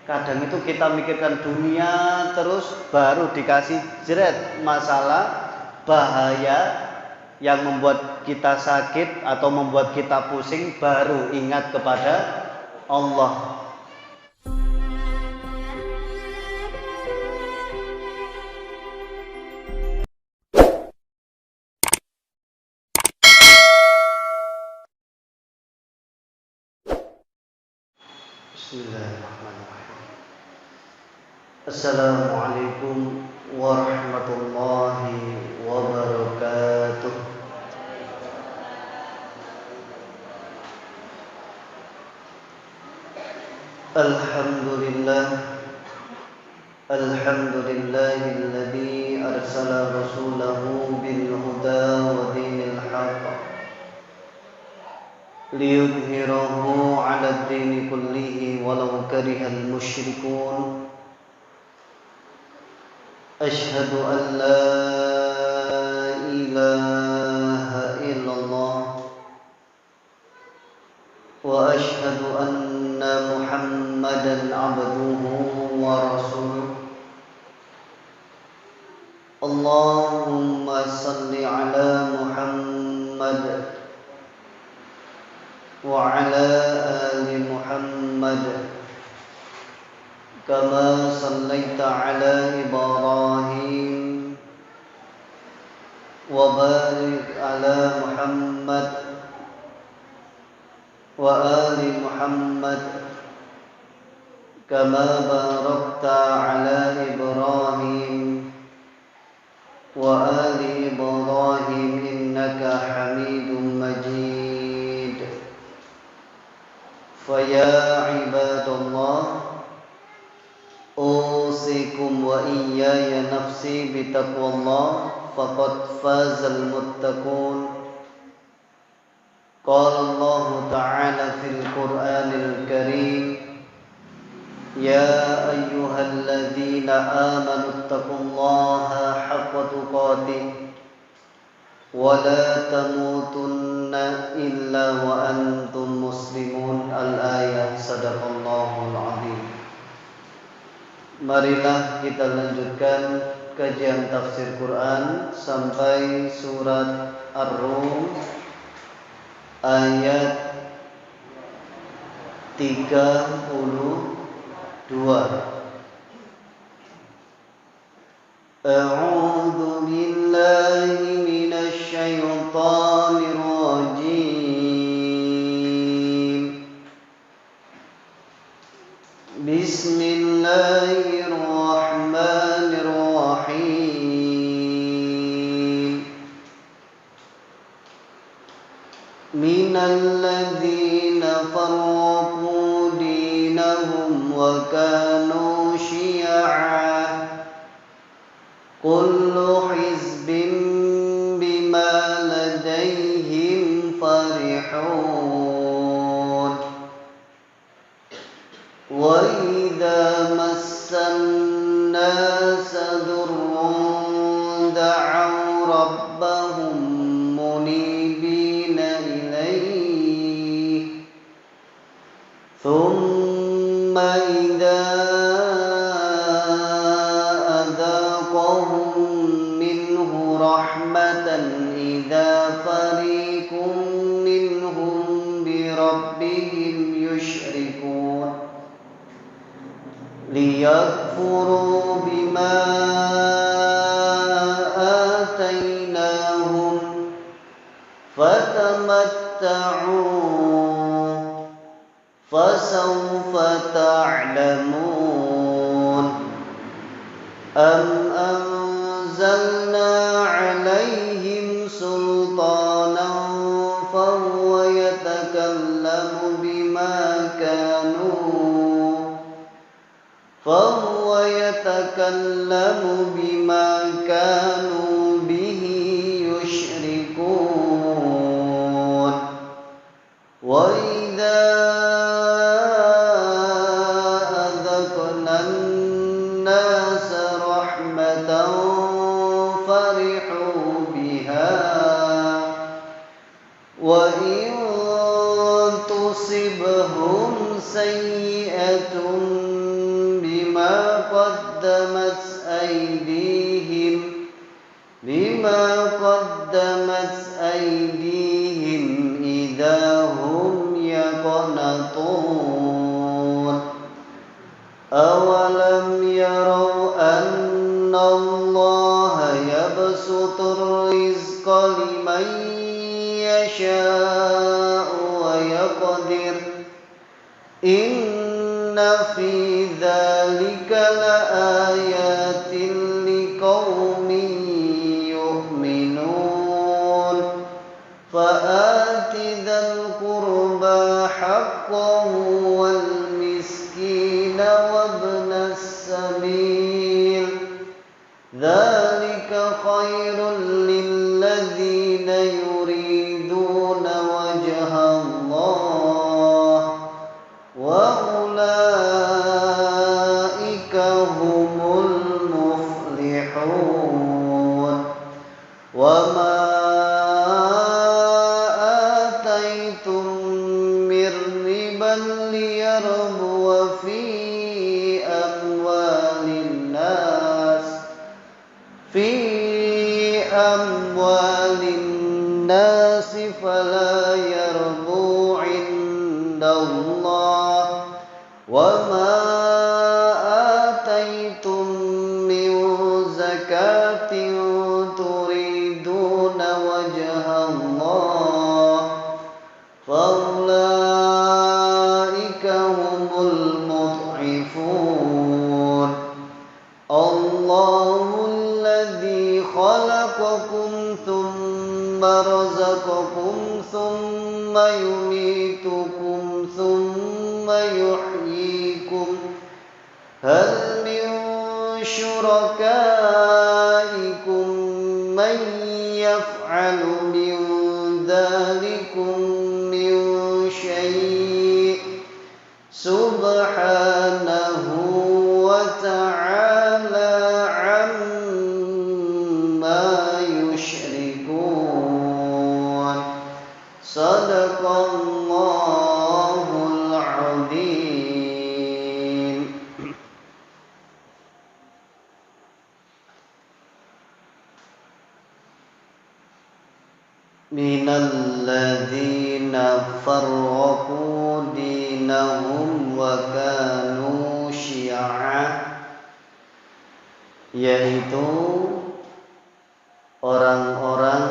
Kadang itu kita mikirkan dunia terus baru dikasih jeret masalah bahaya yang membuat kita sakit atau membuat kita pusing, baru ingat kepada Allah. Bismillahirrahmanirrahim. Assalamualaikum warahmatullahi wabarakatuh. Alhamdulillahilladzi arsala rasulahu bil huda wa dinil haqq liyudhhirahu 'ala ad-dini kullihi walau karihal musyrikun. Asyhadu an la ilaha illallah wa asyhadu anna Muhammadan 'abduhu wa rasuluh. Allahumma salli 'ala Muhammad wa 'ala ali Muhammad kama sallaita 'ala Ibrahim wa barik 'ala Muhammad wa ali Muhammad kama barakta 'ala Ibrahim wa ali Ibrahim innaka Hamidum Majid. Faya ibadallah, usikum wa iyaya nafsi bitaqwallah, faqad fazal muttaqun. Qala Allah ta'ala fil Qur'anil Karim, ya ayyuhalladzina amanu taqullaha haqqa tuqatih wa la tamutunna illa wa antum muslimun. Al-ayah. Sadaqallahul azim. Marilah kita lanjutkan kajian tafsir Quran sampai surat Ar-Rum ayat 32. A'udzu billahi minasy syaithanir rajim. Bismillahirrahmanirrahim. Minal ladzina farraqu dinahum wa kanu syi'a kullu hizbin bima ladaihim farihun wa idza massan nasa durrun da'aw rabbahum munibina ilayhi thumma idza rahmatan idza fariqum minhum bi rabbihim yusyrikun liyakfuru bima atainahum fatamatta'u fasawfa ta'lamun. Am anzalna عليهم سلطانا فهو يتكلم بما كانوا به يشركون وإذا أذقنا الناس رحمة فرحوا بها وإن تصبهم سيئة قدمت أيديهم إذا هم يقنطون أولم يروا أن الله يبسط الرزق لمن يشاء ويقدر إن في ذلك لآيات لقوم يؤمنون فآت ذا القربى حقه والمسكين وابن السبيل ذلك خير للذين يريدون وجه الله وأولئك هم المفلحون وما آتيتم من ربا ليربو في أموال الناس فلا يربو عند الله وما آتيتم من زكاة تريدون وجه الله فأولئك هم المضعفون الله الذي خلقكم ثم رزقكم ثم يميتكم ثم يحييكم هل من شركائكم من يفعل من ذلكم من شيء سبحانه وتعالى عما يشركون صدق الله العظيم. Minal ladzina farraqu dinahum wa kanu syi'a, yaitu orang-orang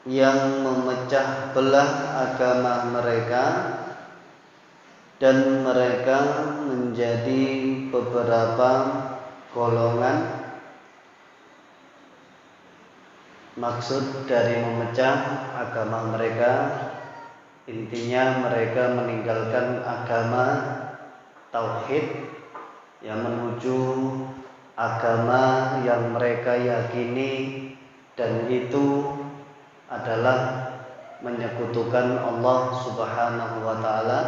yang memecah belah agama mereka dan mereka menjadi beberapa golongan. Maksud dari memecah agama mereka, intinya mereka meninggalkan agama tauhid yang menuju agama yang mereka yakini, dan itu adalah menyekutukan Allah Subhanahu wa taala.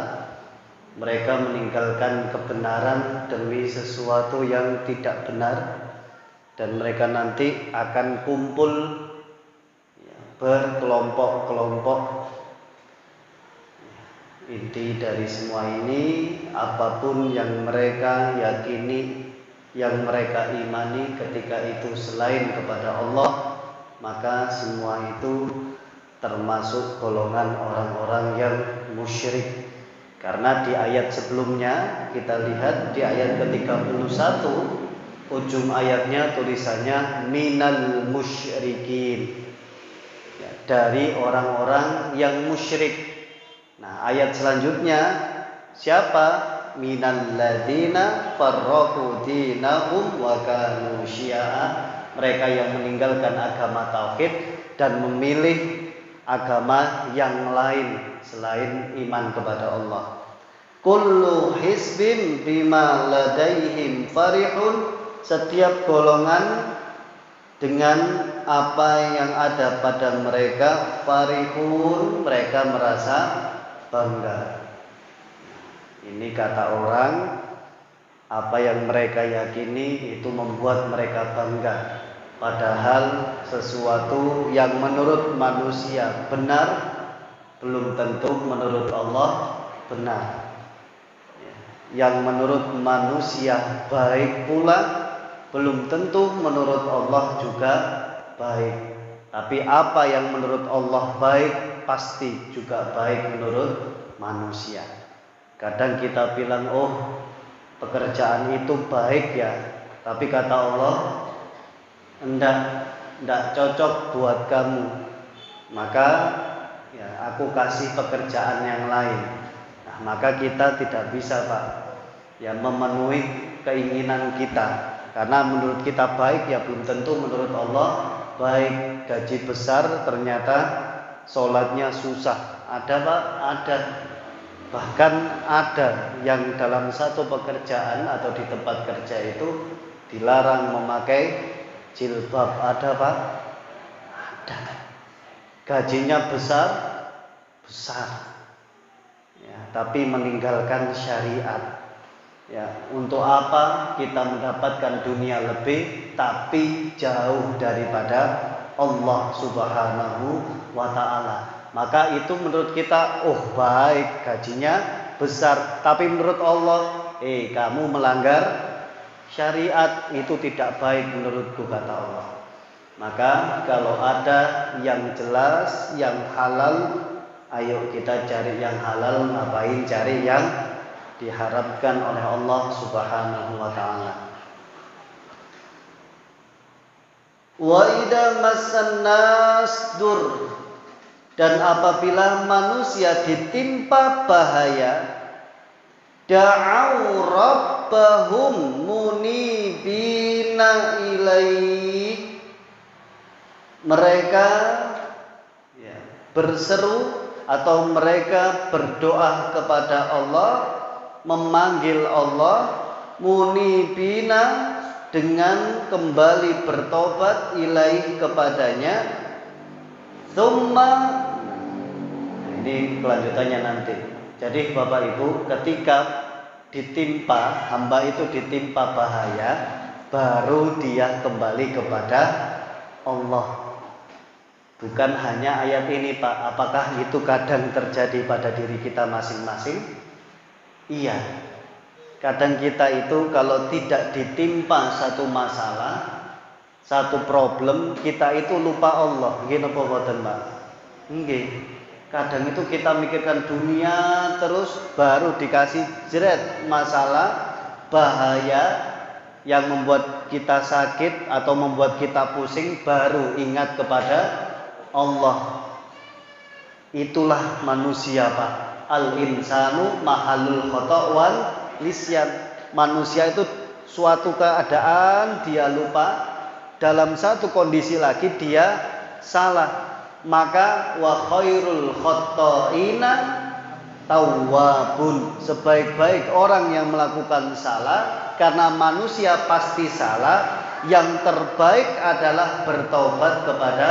Mereka meninggalkan kebenaran demi sesuatu yang tidak benar, dan mereka nanti akan kumpul berkelompok-kelompok. Inti dari semua ini, apapun yang mereka yakini, yang mereka imani ketika itu selain kepada Allah, maka semua itu termasuk golongan orang-orang yang musyrik. Karena di ayat sebelumnya kita lihat di ayat ke-31, ujung ayatnya tulisannya minal musyrikin, dari orang-orang yang musyrik. Nah, ayat selanjutnya siapa? Minal ladzina farraqu dinahum wa kanu syi'a, mereka yang meninggalkan agama tauhid dan memilih agama yang lain selain iman kepada Allah. Kullu hizbin bima ladaihim farihun, setiap golongan dengan apa yang ada pada mereka farihun, mereka merasa bangga. Ini kata orang, apa yang mereka yakini itu membuat mereka bangga, padahal sesuatu yang menurut manusia benar belum tentu menurut Allah benar. yang menurut manusia baik pula belum tentu menurut Allah juga baik. Tapi apa yang menurut Allah baik pasti juga baik menurut manusia. Kadang kita bilang, oh pekerjaan itu baik ya, tapi kata Allah enggak cocok buat kamu, maka ya aku kasih pekerjaan yang lain. Nah, maka kita tidak bisa Pak ya memenuhi keinginan kita, karena menurut kita baik ya belum tentu menurut Allah baik. Gaji besar ternyata sholatnya susah, ada Pak, ada. Bahkan ada yang dalam satu pekerjaan atau di tempat kerja itu dilarang memakai jilbab, ada Pak, ada. Gajinya besar ya, tapi meninggalkan syariat. Ya, untuk apa kita mendapatkan dunia lebih tapi jauh daripada Allah Subhanahu wa ta'ala? Maka itu menurut kita, oh baik, gajinya besar, tapi menurut Allah, kamu melanggar syariat, itu tidak baik menurutku, kata Allah. Maka kalau ada yang jelas, yang halal, ayo kita cari yang halal, ngapain cari yang diharapkan oleh Allah Subhanahu wa ta'ala. Wa idza massan nas dur, dan apabila manusia ditimpa bahaya, da'au rabbahum munibina ilaih, mereka ya, berseru atau mereka berdoa kepada Allah, memanggil Allah, munibina, dengan kembali bertobat ilaih kepadanya. Tsumma, ini kelanjutannya nanti. Jadi Bapak Ibu, ketika ditimpa, hamba itu ditimpa bahaya, baru dia kembali kepada Allah. Bukan hanya ayat ini Pak. Apakah itu kadang terjadi pada diri kita masing-masing? Iya. Kadang kita itu kalau tidak ditimpa satu masalah, satu problem, kita itu lupa Allah. Nggih napa mboten, Pak? Nggih. Kadang itu kita mikirkan dunia terus, baru dikasih jeret masalah bahaya yang membuat kita sakit atau membuat kita pusing, baru ingat kepada Allah. Itulah manusia Pak. Al-insanu mahalul khata' wal nisyan. Manusia itu suatu keadaan dia lupa, dalam satu kondisi lagi dia salah. Maka wa khairul khata'ina tawwabun, sebaik-baik orang yang melakukan salah, karena manusia pasti salah, yang terbaik adalah bertobat kepada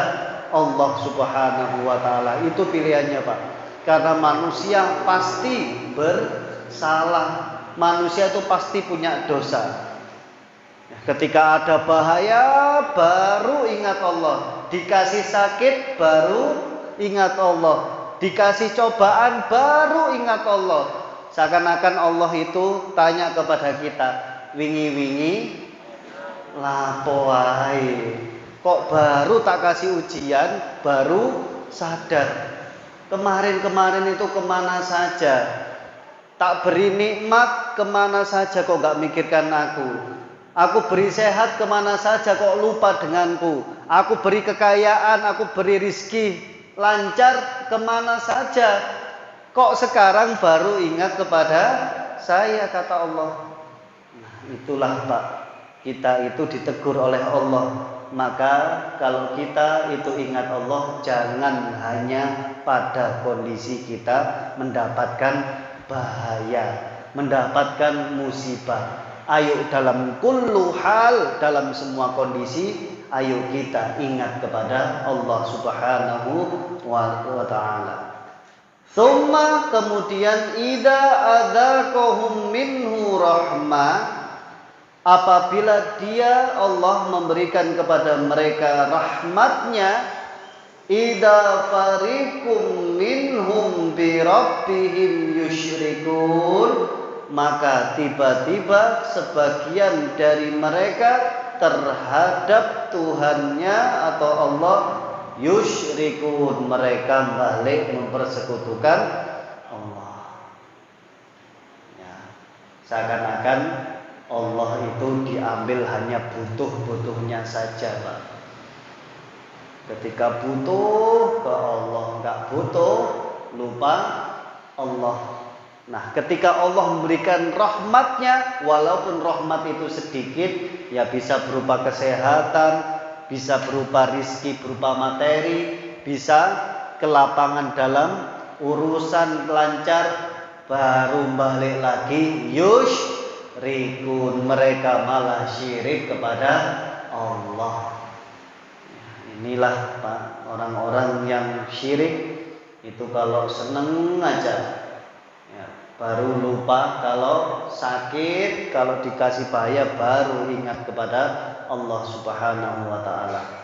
Allah Subhanahu wa ta'ala. Itu pilihannya Pak. Karena manusia pasti bersalah, manusia itu pasti punya dosa. Ketika ada bahaya, baru ingat Allah. Dikasih sakit, baru ingat Allah. Dikasih cobaan, baru ingat Allah. Seakan-akan Allah itu tanya kepada kita, wingi-wingi lapo wae, kok baru tak kasih ujian, baru sadar. Kemarin-kemarin itu kemana saja? Tak beri nikmat, kemana saja kok gak mikirkan aku? Aku beri sehat, kemana saja kok lupa denganku? Aku beri kekayaan, aku beri rizki lancar, kemana saja kok sekarang baru ingat kepada saya, kata Allah. Nah, itulah Pak, kita itu ditegur oleh Allah. Maka kalau kita itu ingat Allah, jangan hanya pada kondisi kita mendapatkan bahaya, mendapatkan musibah. Ayo dalam kullu hal, dalam semua kondisi, ayo kita ingat kepada Allah Subhanahu wa ta'ala. Tsumma, kemudian, idza adzaqahum minhu rahmah, apabila dia Allah memberikan kepada mereka rahmatnya, idza fariqum minhum bi rabbihim yusyrikun, maka tiba-tiba sebagian dari mereka terhadap Tuhannya atau Allah yusyrikun, mereka balik mempersekutukan Allah. Ya, seakan-akan Allah itu diambil hanya butuh-butuhnya saja, Pak. Ketika butuh ke Allah, nggak butuh lupa Allah. Nah, ketika Allah memberikan rahmatnya, walaupun rahmat itu sedikit, ya bisa berupa kesehatan, bisa berupa rizki, berupa materi, bisa kelapangan dalam urusan lancar, baru balik lagi yusyrikun, mereka malah syirik kepada Allah. Inilah Pak, orang-orang yang syirik itu kalau seneng aja, ya, baru lupa kalau sakit, kalau dikasih bahaya baru ingat kepada Allah Subhanahu wa ta'ala.